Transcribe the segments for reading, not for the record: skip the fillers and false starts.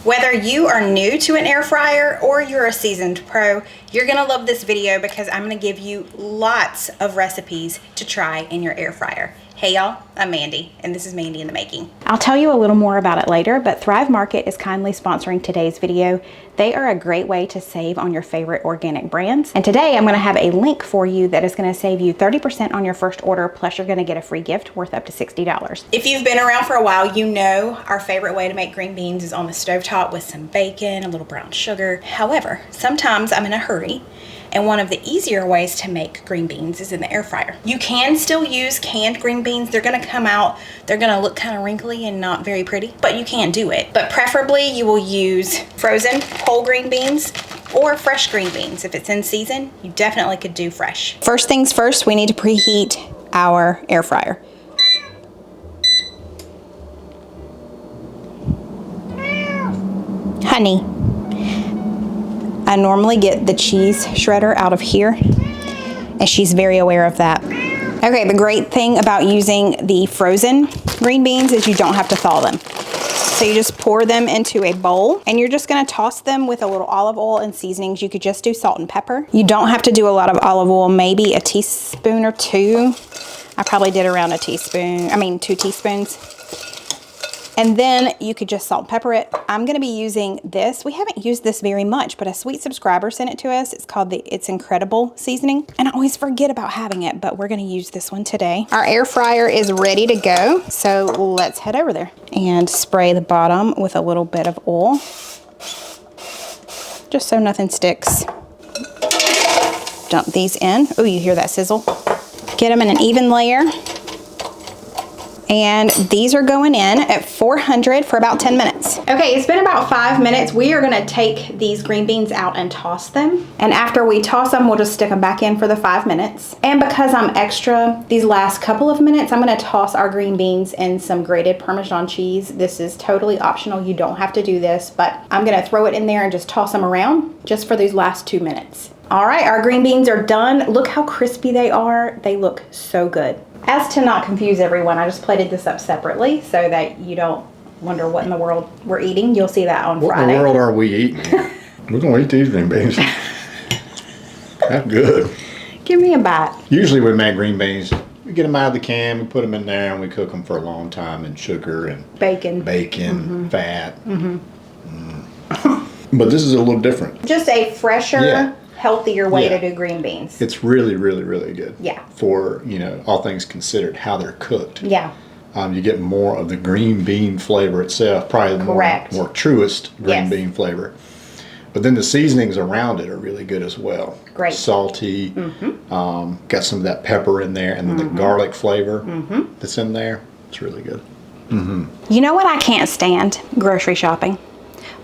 Whether you are new to an air fryer or you're a seasoned pro, you're gonna love this video because I'm gonna give you lots of recipes to try in your air fryer. Hey y'all, I'm Mandy, and this is Mandy in the Making. I'll tell you a little more about it later, but Thrive Market is kindly sponsoring today's video. They are a great way to save on your favorite organic brands. And today I'm gonna have a link for you that is gonna save you 30% on your first order, plus you're gonna get a free gift worth up to $60. If you've been around for a while, you know our favorite way to make green beans is on the stovetop with some bacon, a little brown sugar. However, sometimes I'm in a hurry, and one of the easier ways to make green beans is in the air fryer. You can still use canned green beans. They're gonna come out, they're gonna look kind of wrinkly and not very pretty, but you can do it. But preferably you will use frozen whole green beans or fresh green beans. If it's in season, you definitely could do fresh. First things first, we need to preheat our air fryer. Honey. I normally get the cheese shredder out of here, and she's very aware of that. Okay, the great thing about using the frozen green beans is you don't have to thaw them. So you just pour them into a bowl, and you're just gonna toss them with a little olive oil and seasonings. You could just do salt and pepper. You don't have to do a lot of olive oil, maybe a teaspoon or two. I probably did around 2 teaspoons. And then you could just salt and pepper it. I'm gonna be using this. We haven't used this very much, but a sweet subscriber sent it to us. It's called the It's Incredible seasoning. And I always forget about having it, but we're gonna use this one today. Our air fryer is ready to go. So let's head over there and spray the bottom with a little bit of oil, just so nothing sticks. Dump these in. Oh, you hear that sizzle? Get them in an even layer. And these are going in at 400 for about 10 minutes. Okay, it's been about 5 minutes. We are gonna take these green beans out and toss them. And after we toss them, we'll just stick them back in for the 5 minutes. And because I'm extra these last couple of minutes, I'm gonna toss our green beans in some grated Parmesan cheese. This is totally optional. You don't have to do this, but I'm gonna throw it in there and just toss them around just for these last 2 minutes. All right, our green beans are done. Look how crispy they are. They look so good. As to not confuse everyone, I just plated this up separately so that you don't wonder what in the world we're eating. You'll see that on Friday. What in the world are we eating? We're gonna eat these green beans. That's good. Give me a bite. Usually we make green beans, we get them out of the can, we put them in there, and we cook them for a long time in sugar and bacon, fat. But this is a little different. Just a fresher, healthier way to do green beans. It's really, really, really good. Yeah. For, all things considered, how they're cooked. Yeah. You get more of the green bean flavor itself, probably the more truest green bean flavor. But then the seasonings around it are really good as well. Great. Salty, got some of that pepper in there, and then the garlic flavor that's in there. It's really good. You know what I can't stand? Grocery shopping.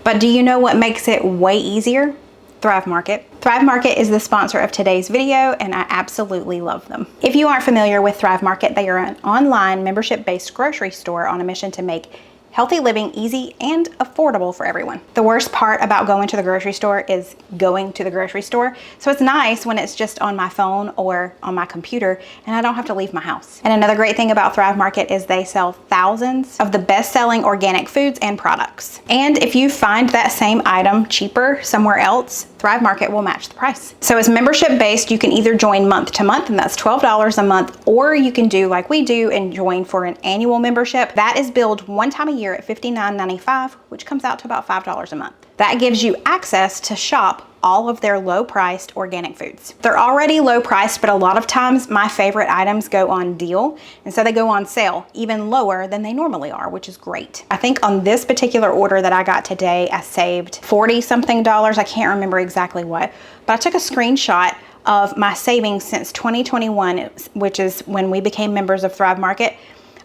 But do you know what makes it way easier? Thrive Market. Thrive Market is the sponsor of today's video, and I absolutely love them. If you aren't familiar with Thrive Market, they are an online membership-based grocery store on a mission to make healthy living easy and affordable for everyone. The worst part about going to the grocery store is going to the grocery store. So it's nice when it's just on my phone or on my computer and I don't have to leave my house. And another great thing about Thrive Market is they sell thousands of the best-selling organic foods and products. And if you find that same item cheaper somewhere else, Thrive Market will match the price. So it's membership based. You can either join month to month, and that's $12 a month, or you can do like we do and join for an annual membership. That is billed one time a year at $59.95, which comes out to about $5 a month. That gives you access to shop all of their low-priced organic foods. They're already low-priced, but a lot of times my favorite items go on deal, and so they go on sale even lower than they normally are, which is great. I think on this particular order that I got today, I saved 40-something dollars. I can't remember exactly what, but I took a screenshot of my savings since 2021, which is when we became members of Thrive Market.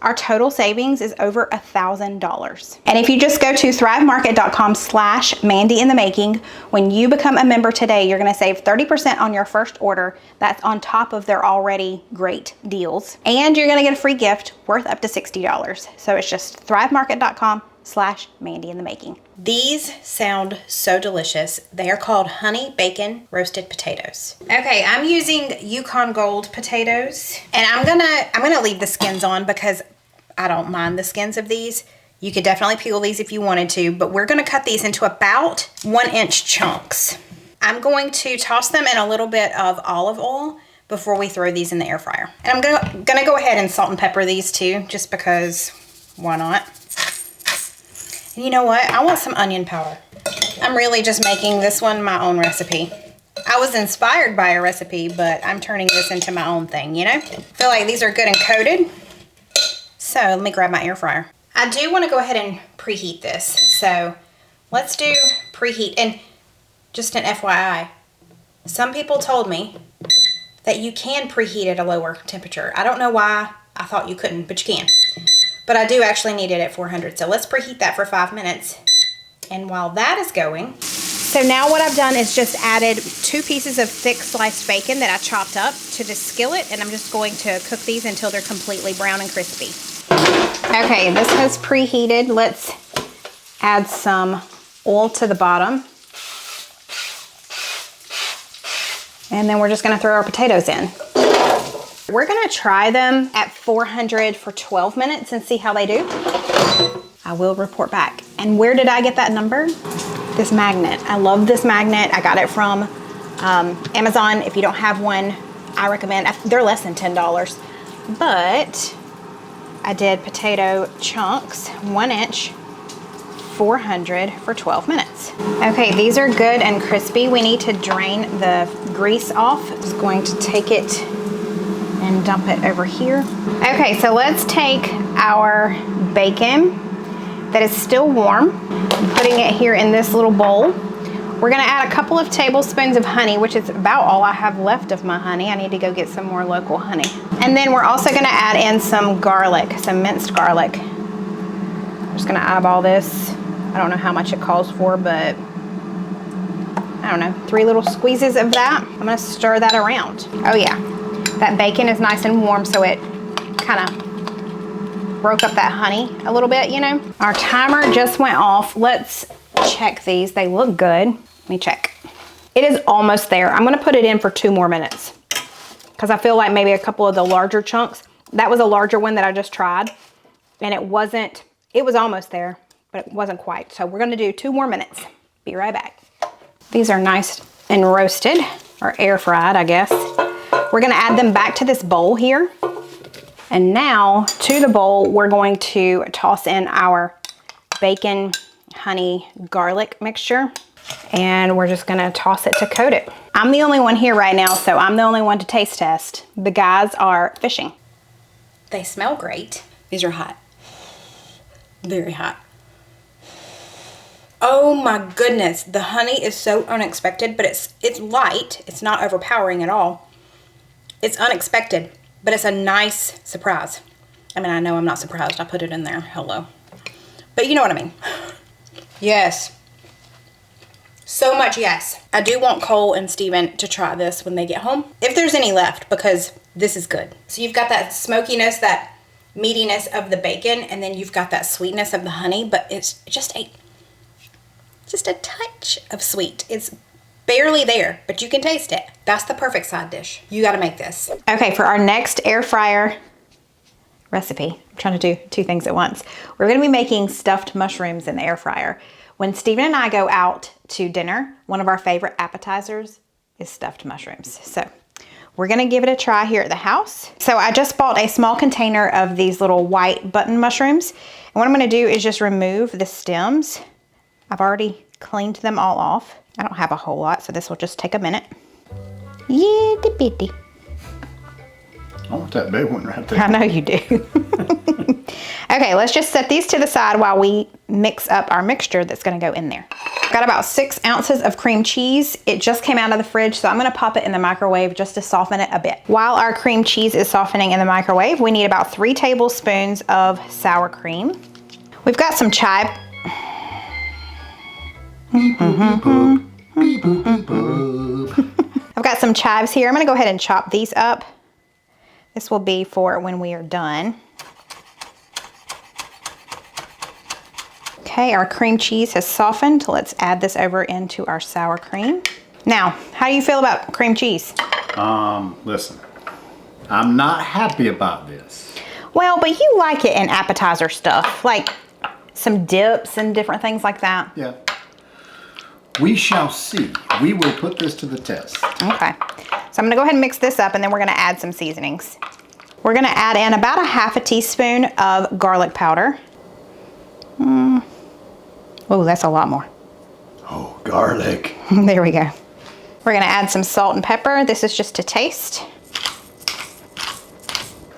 Our total savings is over $1,000. And if you just go to thrivemarket.com/mandyinthemaking, when you become a member today, you're gonna save 30% on your first order. That's on top of their already great deals. And you're gonna get a free gift worth up to $60. So it's just thrivemarket.com/mandyinthemaking. These sound so delicious. They are called honey bacon roasted potatoes. Okay, I'm using Yukon Gold potatoes, and I'm gonna leave the skins on because I don't mind the skins of these. You could definitely peel these if you wanted to, but we're gonna cut these into about 1-inch chunks. I'm going to toss them in a little bit of olive oil before we throw these in the air fryer. And I'm gonna go ahead and salt and pepper these too, just because, why not? And you know what? I want some onion powder. I'm really just making this one my own recipe. I was inspired by a recipe, but I'm turning this into my own thing, you know? I feel like these are good and coated. So let me grab my air fryer. I do want to go ahead and preheat this. So let's do preheat. And just an FYI, some people told me that you can preheat at a lower temperature. I don't know why I thought you couldn't, but you can. But I do actually need it at 400. So let's preheat that for 5 minutes. And while that is going, so now what I've done is just added 2 pieces of thick sliced bacon that I chopped up to the skillet, and I'm just going to cook these until they're completely brown and crispy. Okay, this has preheated. Let's add some oil to the bottom. And then we're just gonna throw our potatoes in. We're gonna try them at 400 for 12 minutes and see how they do. I will report back. And where did I get that number? This magnet. I love this magnet. I got it from Amazon. If you don't have one, I recommend. They're less than $10. But I did potato chunks, 1 inch, 400 for 12 minutes. Okay, these are good and crispy. We need to drain the grease off. I'm just going to take it and dump it over here. Okay, so let's take our bacon that is still warm, I'm putting it here in this little bowl. We're gonna add a couple of tablespoons of honey, which is about all I have left of my honey. I need to go get some more local honey. And then we're also gonna add in some garlic, some minced garlic. I'm just gonna eyeball this. I don't know how much it calls for, but I don't know, 3 little squeezes of that. I'm gonna stir that around. Oh yeah, that bacon is nice and warm, so it kind of broke up that honey a little bit, you know. Our timer just went off. Let's check these. They look good. Let me check. It is almost there. I'm gonna put it in for 2 more minutes because I feel like maybe a couple of the larger chunks. That was a larger one that I just tried and it was almost there, but it wasn't quite. So we're gonna do 2 more minutes. Be right back. These are nice and roasted, or air fried, I guess. We're gonna add them back to this bowl here. And now to the bowl, we're going to toss in our bacon, honey, garlic mixture. And we're just gonna toss it to coat it. I'm the only one here right now, so I'm the only one to taste test. The guys are fishing. They smell great. These are hot, very hot. Oh my goodness, the honey is so unexpected, but it's light. It's not overpowering at all. It's unexpected. But it's a nice surprise. I mean, I know I'm not surprised. I put it in there. Hello. But you know what I mean. Yes. So much yes. I do want Cole and Steven to try this when they get home, if there's any left, because this is good. So you've got that smokiness, that meatiness of the bacon, and then you've got that sweetness of the honey, but it's just a touch of sweet. It's barely there, but you can taste it. That's the perfect side dish. You gotta make this. Okay, for our next air fryer recipe, I'm trying to do 2 things at once. We're gonna be making stuffed mushrooms in the air fryer. When Steven and I go out to dinner, one of our favorite appetizers is stuffed mushrooms. So we're gonna give it a try here at the house. So I just bought a small container of these little white button mushrooms. And what I'm gonna do is just remove the stems. I've already cleaned them all off. I don't have a whole lot, so this will just take a minute. Itty bitty. I want that big one right there. I know you do. Okay, let's just set these to the side while we mix up our mixture that's gonna go in there. Got about 6 ounces of cream cheese. It just came out of the fridge, so I'm gonna pop it in the microwave just to soften it a bit. While our cream cheese is softening in the microwave, we need about 3 tablespoons of sour cream. We've got some chive. I've got some chives here. I'm gonna go ahead and chop these up. This will be for when we are done. Okay, our cream cheese has softened. Let's add this over into our sour cream. Now, how do you feel about cream cheese? Listen, I'm not happy about this. Well, but you like it in appetizer stuff. Like, some dips and different things like that. Yeah. We shall see. We will put this to the test. Okay. So I'm gonna go ahead and mix this up, and then we're gonna add some seasonings. We're gonna add in about a half a teaspoon of garlic powder. Oh, that's a lot more. Oh, garlic. There we go. We're gonna add some salt and pepper. This is just to taste.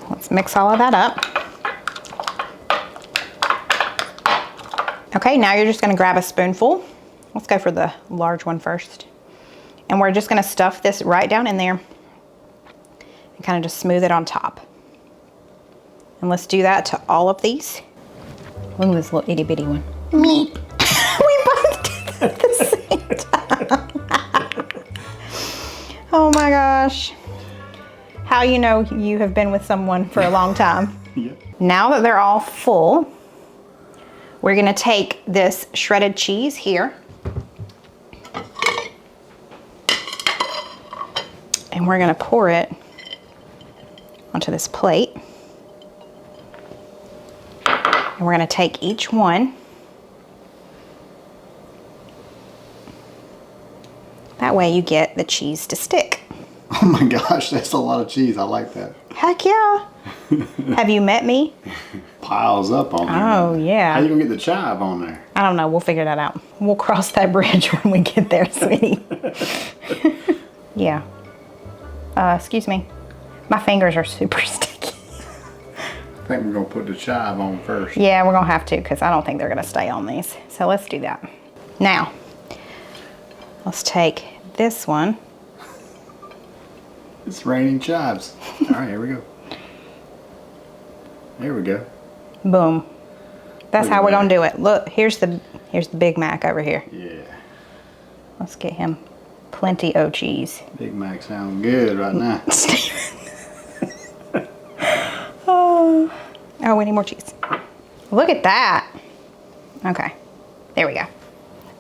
Let's mix all of that up. Okay, now you're just gonna grab a spoonful. Let's go for the large one first. And we're just gonna stuff this right down in there and kind of just smooth it on top. And let's do that to all of these. Look at this little itty bitty one. Meep. We both did that at the same time. Oh my gosh. How you know you have been with someone for a long time. Yeah. Now that they're all full, we're gonna take this shredded cheese here. And we're gonna pour it onto this plate. And we're gonna take each one. That way you get the cheese to stick. Oh my gosh, that's a lot of cheese. I like that. Heck yeah. Have you met me? Piles up on there. Oh yeah. How you gonna get the chive on there? I don't know, we'll figure that out. We'll cross that bridge when we get there, sweetie. Yeah. Excuse me. My fingers are super sticky. I think we're gonna put the chive on first. Yeah, we're gonna have to, because I don't think they're gonna stay on these. So let's do that. Now, let's take this one. It's raining chives. All right, here we go. There we go. Boom. That's Look how at we're gonna that. do it. Look, here's the Big Mac over here. Yeah. Let's get him plenty of cheese. Big Mac sounds good right now. Oh, we need more cheese. Look at that. Okay, there we go.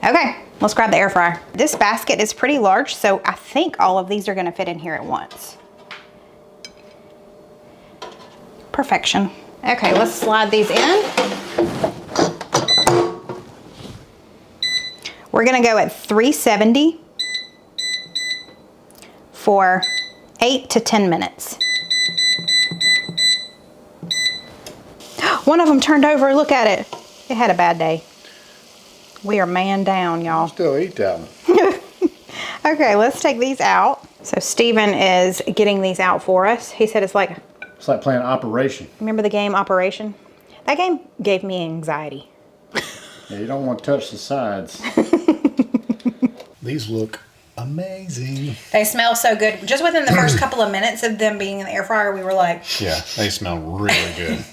Okay, let's grab the air fryer. This basket is pretty large, so I think all of these are gonna fit in here at once. Perfection. Okay, let's slide these in. We're gonna go at 370 for 8 to 10 minutes. One of them turned over, look at it. It had a bad day. We are man down, y'all. Still eat that one. Okay, let's take these out. So Steven is getting these out for us. He said it's like playing Operation. remember the game Operation? That game gave me anxiety. Yeah, you don't want to touch the sides. These look amazing. They smell so good. Just within the first couple of minutes of them being in the air fryer, we were like... Yeah, they smell really good.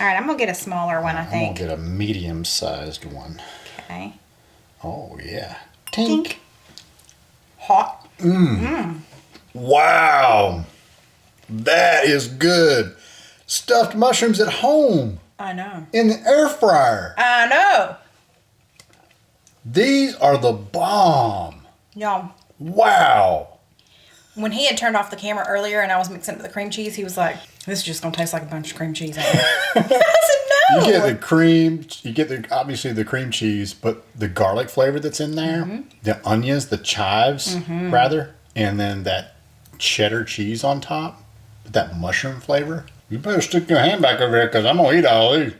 All right, I'm going to get a smaller one, I think. I'm going to get a medium-sized one. Okay. Oh, yeah. Tink. Hot. Wow. That is good. Stuffed mushrooms at home. I know. In the air fryer. I know. These are the bomb. Y'all, Wow. when he had turned off the camera earlier and I was mixing up the cream cheese, he was like, this is just going to taste like a bunch of cream cheese. I said, no. You get the cream, obviously the cream cheese, but the garlic flavor that's in there, the onions, the chives, rather, and then that cheddar cheese on top, with that mushroom flavor. You better stick your hand back over there because I'm going to eat all these.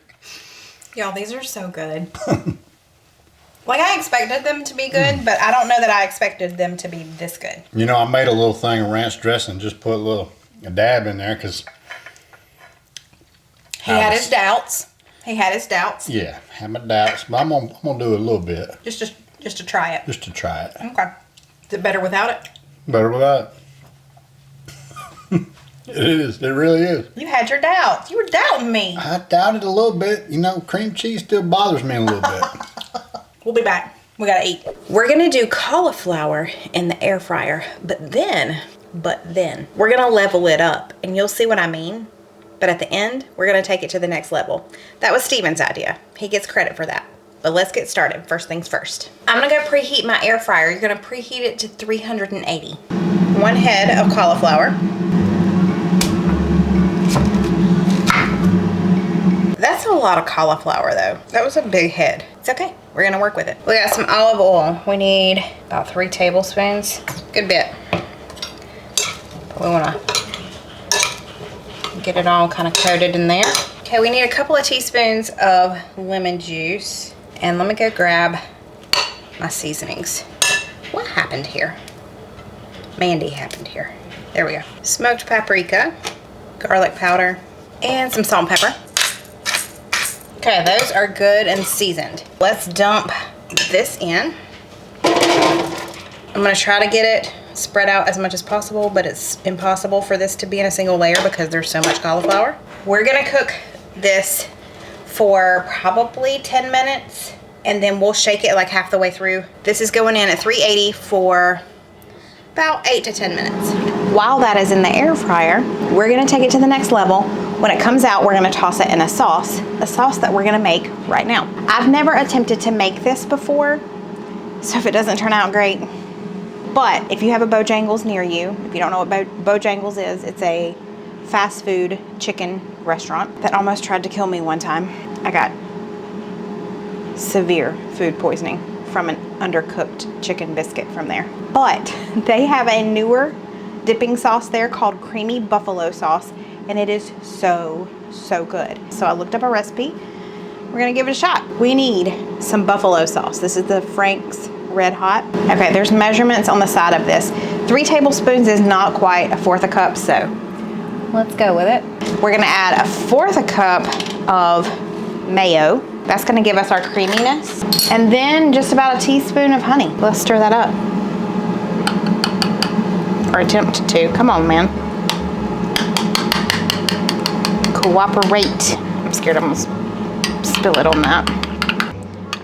Y'all, these are so good. Like, I expected them to be good, but I don't know that I expected them to be this good. You know, I made a little thing of ranch dressing, just put a dab in there because... He had his doubts. Yeah, had my doubts, but I'm gonna do it a little bit. Just to try it. Just to try it. Okay. Is it better without it? Better without it. It is. It really is. You had your doubts. You were doubting me. I doubted a little bit. You know, cream cheese still bothers me a little bit. We'll be back. We gotta eat. We're gonna do cauliflower in the air fryer, but then we're gonna level it up, and you'll see what I mean. But at the end, we're gonna take it to the next level. That was Steven's idea. He gets credit for that. But let's get started. First things first. I'm gonna go preheat my air fryer. You're gonna preheat it to 380. 1 head of cauliflower. That's a lot of cauliflower though. That was a big head. It's okay. We're gonna work with it. We got some olive oil. We need about 3 tablespoons. Good bit. But we wanna get it all kind of coated in there. Okay, we need a couple of teaspoons of lemon juice. And let me go grab my seasonings. What happened here? Mandy happened here. There we go. Smoked paprika, garlic powder, and some salt and pepper. Okay, those are good and seasoned. Let's dump this in. I'm gonna try to get it spread out as much as possible, but it's impossible for this to be in a single layer because there's so much cauliflower. We're gonna cook this for probably 10 minutes, and then we'll shake it like half the way through. This is going in at 380 for about 8 to 10 minutes. While that is in the air fryer, we're gonna take it to the next level. When it comes out, we're gonna toss it in a sauce that we're gonna make right now. I've never attempted to make this before, so if it doesn't turn out great, but if you have a Bojangles near you, if you don't know what Bojangles is, it's a fast food chicken restaurant that almost tried to kill me one time. I got severe food poisoning from an undercooked chicken biscuit from there. But they have a newer dipping sauce there called creamy buffalo sauce, and it is so good. So I looked up a recipe. We're gonna give it a shot. We need some buffalo sauce. This is the Frank's Red Hot. Okay, there's measurements on the side of this. 3 tablespoons is not quite 1/4 cup, so let's go with it. We're gonna add 1/4 cup of mayo. That's gonna give us our creaminess. And then just about a teaspoon of honey. Let's stir that up. Or attempt to. Come on, man. Cooperate. I'm scared I'm gonna spill it on that.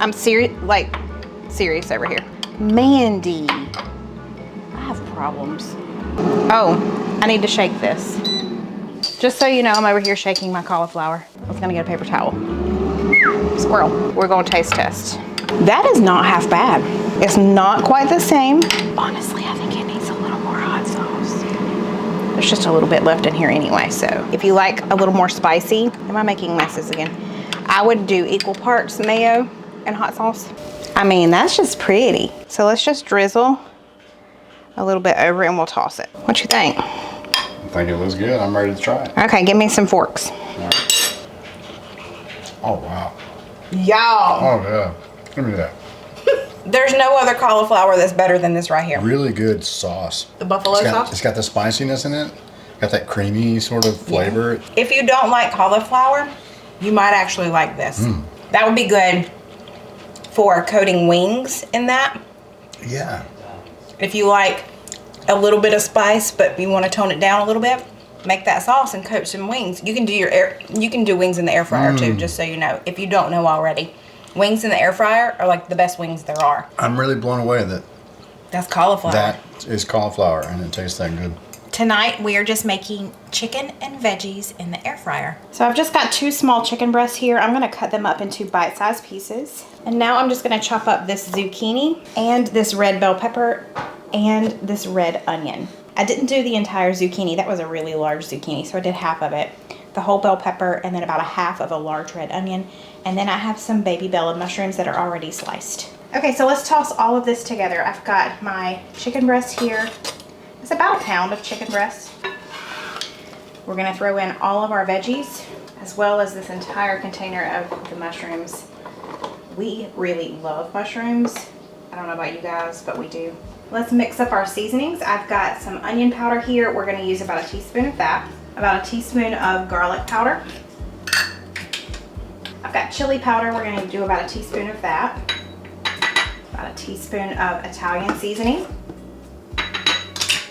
I'm serious over here. Mandy. I have problems. Oh, I need to shake this. Just so you know, I'm over here shaking my cauliflower. I was gonna get a paper towel. Squirrel. We're gonna taste test. That is not half bad. It's not quite the same. Honestly, I think it needs a little more hot sauce. There's just a little bit left in here anyway, so if you like a little more spicy, am I making messes again? I would do equal parts mayo and hot sauce. I mean, that's just pretty. So let's just drizzle a little bit over it and we'll toss it. What you think? I think it looks good. I'm ready to try it. Okay, give me some forks. All right. Oh, wow. Y'all. Oh, yeah. Give me that. There's no other cauliflower that's better than this right here. Really good sauce. The buffalo sauce? It's got the spiciness in it. Got that creamy sort of flavor. Yeah. If you don't like cauliflower, you might actually like this. That would be good for coating wings in that. Yeah. If you like a little bit of spice, but you want to tone it down a little bit, make that sauce and coat some wings. You can do wings in the air fryer too, just so you know, if you don't know already. Wings in the air fryer are like the best wings there are. I'm really blown away that that's cauliflower. That is cauliflower and it tastes that good. Tonight we are just making chicken and veggies in the air fryer. So I've just got 2 small chicken breasts here. I'm gonna cut them up into bite-sized pieces. And now I'm just gonna chop up this zucchini and this red bell pepper and this red onion. I didn't do the entire zucchini. That was a really large zucchini, so I did half of it. The whole bell pepper and then about a half of a large red onion. And then I have some baby bella mushrooms that are already sliced. Okay, so let's toss all of this together. I've got my chicken breast here. It's about a pound of chicken breast. We're gonna throw in all of our veggies as well as this entire container of the mushrooms. We really love mushrooms. I don't know about you guys, but we do. Let's mix up our seasonings. I've got some onion powder here. We're gonna use about a teaspoon of that. About a teaspoon of garlic powder. I've got chili powder. We're gonna do about a teaspoon of that. About a teaspoon of Italian seasoning.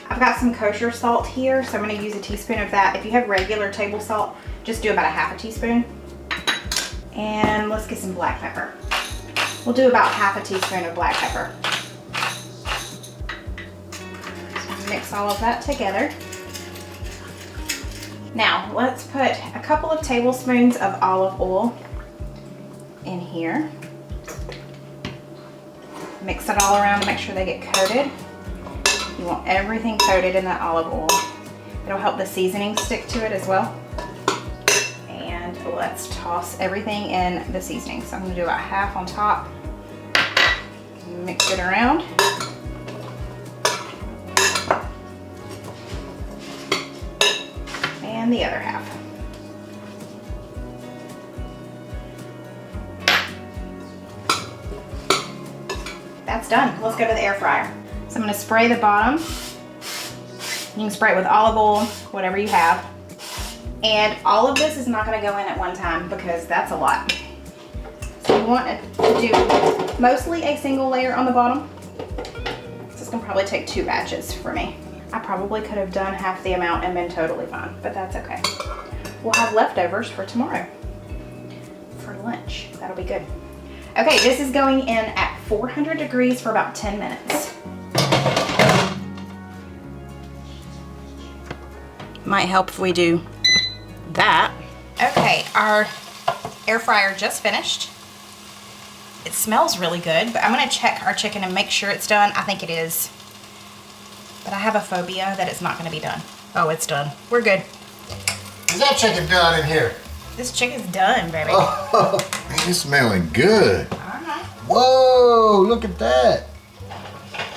I've got some kosher salt here, so I'm gonna use a teaspoon of that. If you have regular table salt, just do about a half a teaspoon. And let's get some black pepper. We'll do about half a teaspoon of black pepper. So mix all of that together. Now, let's put a couple of tablespoons of olive oil in here. Mix it all around to make sure they get coated. You want everything coated in that olive oil. It'll help the seasoning stick to it as well. And let's toss everything in the seasoning. So I'm gonna do about half on top. Mix it around. And the other half. That's done. Let's go to the air fryer. So I'm gonna spray the bottom. You can spray it with olive oil, whatever you have. And all of this is not gonna go in at one time because that's a lot. So you want to do mostly a single layer on the bottom. This is gonna probably take 2 batches for me. I probably could have done half the amount and been totally fine, but that's okay. We'll have leftovers for tomorrow for lunch. That'll be good. Okay, this is going in at 400 degrees for about 10 minutes. Might help if we do that. Okay, our air fryer just finished. It smells really good, but I'm gonna check our chicken and make sure it's done. I think it is. But I have a phobia that it's not gonna be done. Oh, it's done. We're good. Is that chicken done in here? This chicken's done, baby. Oh, man, it's smelling good. Uh-huh. Whoa, look at that.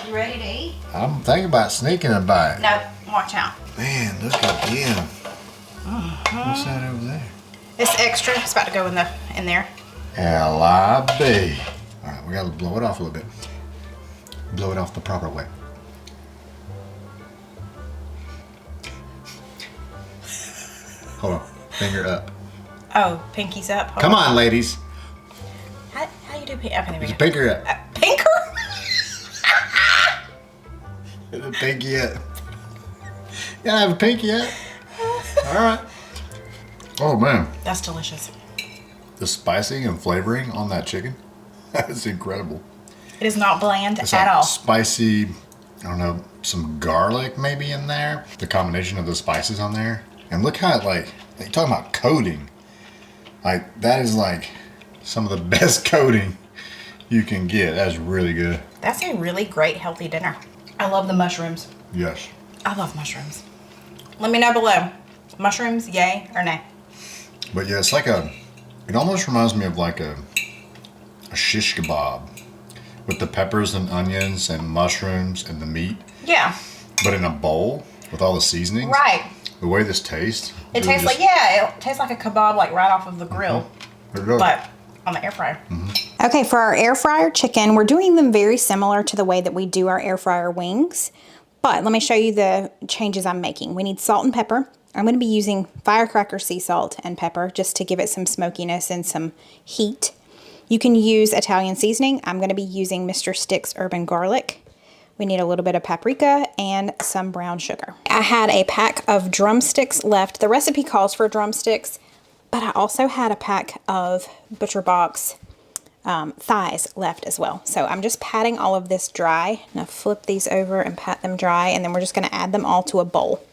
You ready to eat? I'm thinking about sneaking a bite. No, watch out. Man, look at him. What's that over there? This extra is about to go in there. L-I-B. All right, we gotta blow it off a little bit. Blow it off the proper way. Hold on, finger up. Oh, pinky's up. Hold Come on, ladies. How you do pinky? Okay, there we go. Finger up. Pinker? The pinky up. You have a pinky up? All right. Oh, man. That's delicious. The spicing and flavoring on that chicken, that's incredible. It is not bland It's at like all. spicy, I don't know, some garlic maybe in there. The combination of the spices on there. And look how it you're talking about coating. Like, that is like some of the best coating you can get. That's really good. That's a really great healthy dinner. I love the mushrooms. Yes. I love mushrooms. Let me know below. Mushrooms, yay or nay? But yeah, it's like it almost reminds me of like a shish kebab with the peppers and onions and mushrooms and the meat. Yeah. But in a bowl with all the seasonings. Right. The way this tastes. It tastes like, it tastes like a kebab like right off of the grill. Mm-hmm. But on the air fryer. Mm-hmm. Okay, for our air fryer chicken, we're doing them very similar to the way that we do our air fryer wings. But let me show you the changes I'm making. We need salt and pepper. I'm going to be using firecracker sea salt and pepper just to give it some smokiness and some heat. You can use Italian seasoning. I'm going to be using Mr. Stick's urban garlic. We need a little bit of paprika and some brown sugar. I had a pack of drumsticks left. The recipe calls for drumsticks, but I also had a pack of Butcher Box thighs left as well. So I'm just patting all of this dry. Now flip these over and pat them dry, and then we're just going to add them all to a bowl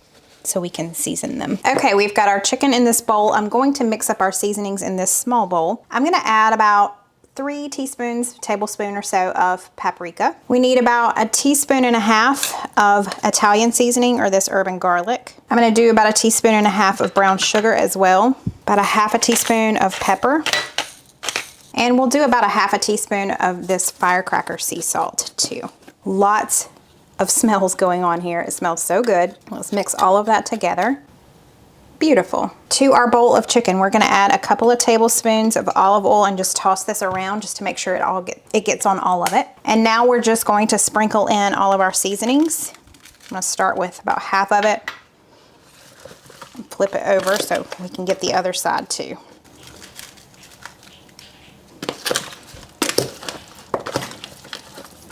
so we can season them. Okay, we've got our chicken in this bowl. I'm going to mix up our seasonings in this small bowl. I'm going to add about 3 tablespoon or so of paprika. We need about 1.5 teaspoons of Italian seasoning or this urban garlic. I'm going to do about 1.5 teaspoons of brown sugar as well. About 1/2 teaspoon of pepper. And we'll do about 1/2 teaspoon of this firecracker sea salt too. Lots of smells going on here. It smells so good. Let's mix all of that together. Beautiful. To our bowl of chicken, we're going to add a couple of tablespoons of olive oil and just toss this around just to make sure it gets on all of it. And now we're just going to sprinkle in all of our seasonings. I'm going to start with about half of it and flip it over so we can get the other side too.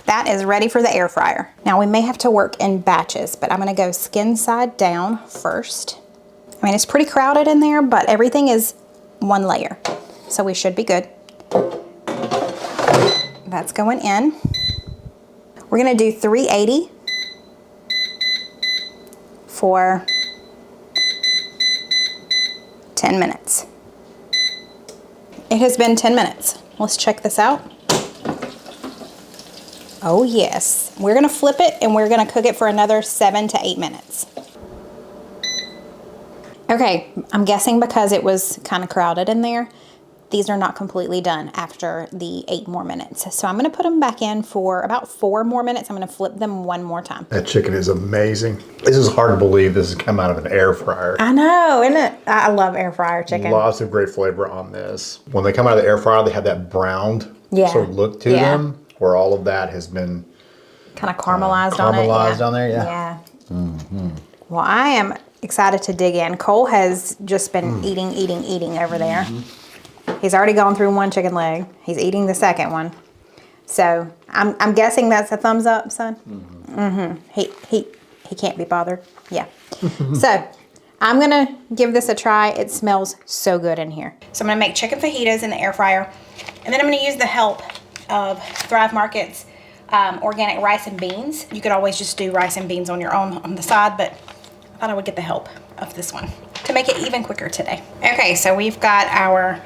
That is ready for the air fryer. Now we may have to work in batches, but I'm going to go skin side down first. I mean, it's pretty crowded in there, but everything is one layer, so we should be good. That's going in. We're going to do 380 for 10 minutes. It has been 10 minutes. Let's check this out. Oh yes, we're going to flip it and we're going to cook it for another 7 to 8 minutes. Okay, I'm guessing because it was kind of crowded in there, these are not completely done after the 8 more minutes. So I'm gonna put them back in for about 4 more minutes. I'm gonna flip them one more time. That chicken is amazing. This is hard to believe this has come out of an air fryer. I know, isn't it? I love air fryer chicken. Lots of great flavor on this. When they come out of the air fryer, they have that browned sort of look to them, where all of that has been kind of caramelized on it. Caramelized on there, Yeah. Well, I am excited to dig in. Cole has just been eating over there. He's already gone through one chicken leg. He's eating the second one. So I'm guessing that's a thumbs up, son. He can't be bothered. Yeah. So I'm gonna give this a try. It smells so good in here. So I'm gonna make chicken fajitas in the air fryer, and then I'm gonna use the help of Thrive Market's organic rice and beans. You could always just do rice and beans on your own on the side, but I thought I would get the help of this one to make it even quicker today. Okay, so we've got our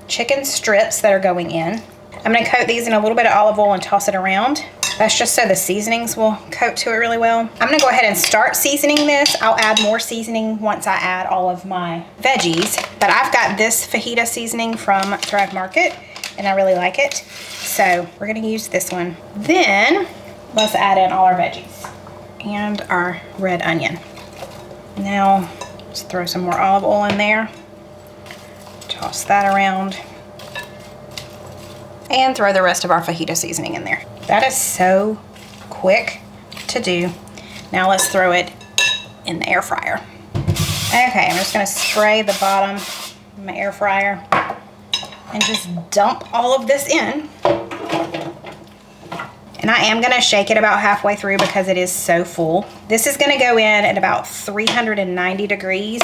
chicken strips that are going in. I'm gonna coat these in a little bit of olive oil and toss it around. That's just so the seasonings will coat to it really well. I'm gonna go ahead and start seasoning this. I'll add more seasoning once I add all of my veggies, but I've got this fajita seasoning from Thrive Market, and I really like it. So we're gonna use this one. Then let's add in all our veggies and our red onion. Now let's throw some more olive oil in there. Toss that around. And throw the rest of our fajita seasoning in there. That is so quick to do. Now let's throw it in the air fryer. Okay, I'm just gonna spray the bottom of my air fryer and just dump all of this in. And I am gonna shake it about halfway through because it is so full. This is gonna go in at about 390 degrees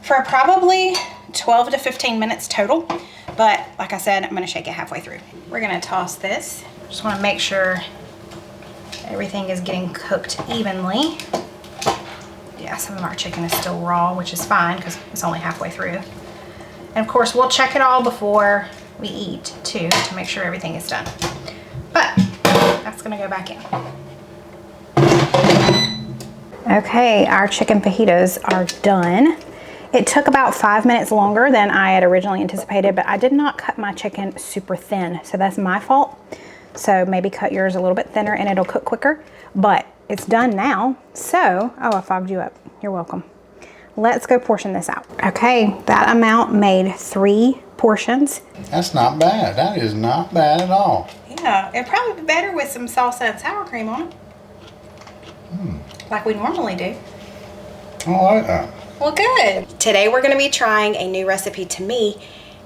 for probably 12 to 15 minutes total. But like I said, I'm gonna shake it halfway through. We're gonna toss this. Just wanna make sure everything is getting cooked evenly. Yeah, some of our chicken is still raw, which is fine because it's only halfway through. And of course, we'll check it all before we eat too, to make sure everything is done. But that's gonna go back in. Okay, our chicken fajitas are done. It took about 5 minutes longer than I had originally anticipated, but I did not cut my chicken super thin, so that's my fault. So maybe cut yours a little bit thinner and it'll cook quicker, but it's done now. So, oh, I fogged you up. You're welcome. Let's go portion this out. Okay, that amount made 3 portions. That's not bad. That is not bad at all. Yeah, it'd probably be better with some salsa and sour cream on it. Like we normally do. I like that. Well, good. Today we're gonna be trying a new recipe to me,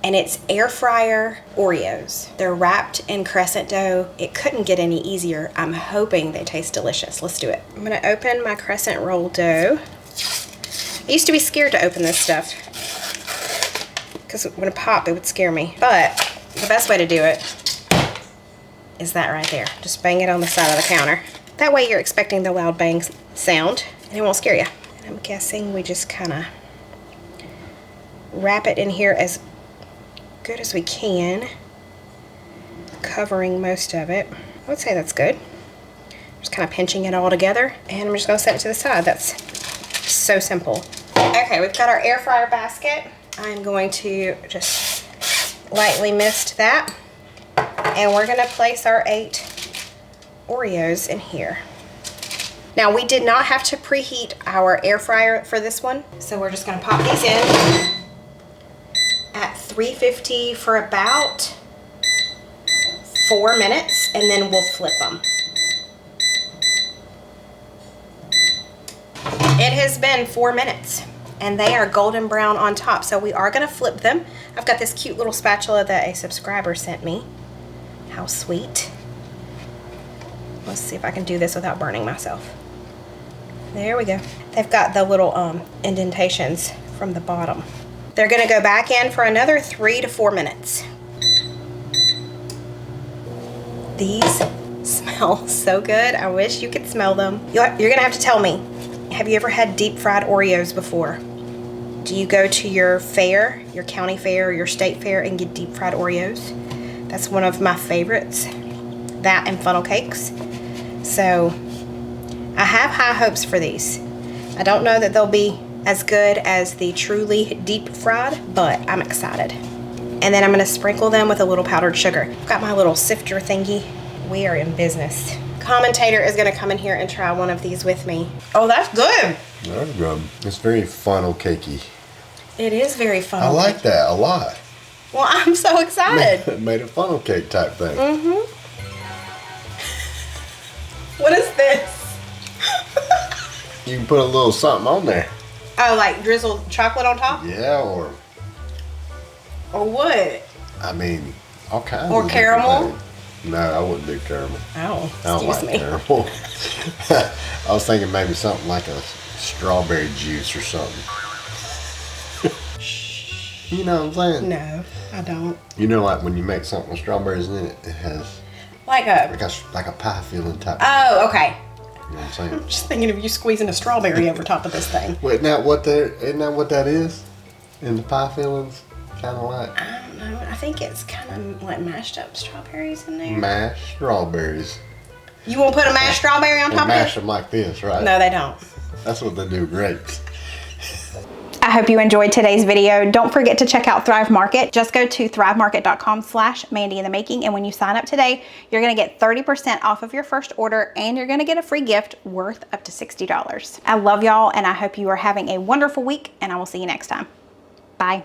and it's air fryer Oreos. They're wrapped in crescent dough. It couldn't get any easier. I'm hoping they taste delicious. Let's do it. I'm gonna open my crescent roll dough. I used to be scared to open this stuff because when it popped, it would scare me. But the best way to do it is that right there. Just bang it on the side of the counter. That way you're expecting the loud bang sound and it won't scare you. I'm guessing we just kind of wrap it in here as good as we can, covering most of it. I would say that's good. Just kind of pinching it all together, and I'm just going to set it to the side. That's so simple. Okay, we've got our air fryer basket. I'm going to just lightly mist that, and we're going to place our 8 Oreos in here. Now, we did not have to preheat our air fryer for this one, so we're just gonna pop these in at 350 for about 4 minutes, and then we'll flip them. It has been 4 minutes, and they are golden brown on top, so we are gonna flip them. I've got this cute little spatula that a subscriber sent me. How sweet. Let's see if I can do this without burning myself. There we go. They've got the little indentations from the bottom. They're gonna go back in for another 3 to 4 minutes. These smell so good. I wish you could smell them. You're gonna have to tell me, have you ever had deep fried Oreos before? Do you go to your fair, your county fair, or your state fair and get deep fried Oreos? That's one of my favorites. That and funnel cakes. So I have high hopes for these. I don't know that they'll be as good as the truly deep fried, but I'm excited. And then I'm gonna sprinkle them with a little powdered sugar. I've got my little sifter thingy. We are in business. Commentator is gonna come in here and try one of these with me. Oh, that's good. That's good. It's very funnel cakey. It is very fun. I like that a lot. Well, I'm so excited. Made a funnel cake type thing. Mm-hmm. What is this? You can put a little something on there. Oh, like drizzled chocolate on top? Yeah, or what? I mean, all kinds. Or of caramel? things. No, I wouldn't do caramel. Oh, I don't like caramel. I was thinking maybe something like a strawberry juice or something. You know what I'm saying? No, I don't. You know, like when you make something with strawberries in it, it has like a pie filling type. Oh, okay. You know what I'm saying? I'm just thinking of you squeezing a strawberry over top of this thing. Well, isn't that what that is? In the pie fillings, kind of like. I don't know. I think it's kind of like mashed up strawberries in there. Mashed strawberries. You won't put a mashed strawberry on top of it? Mash them like this, right? No, they don't. That's what they do with grapes. I hope you enjoyed today's video. Don't forget to check out Thrive Market. Just go to thrivemarket.com/mandyinthemaking, and when you sign up today, you're gonna get 30% off of your first order, and you're gonna get a free gift worth up to $60. I love y'all, and I hope you are having a wonderful week, and I will see you next time. Bye.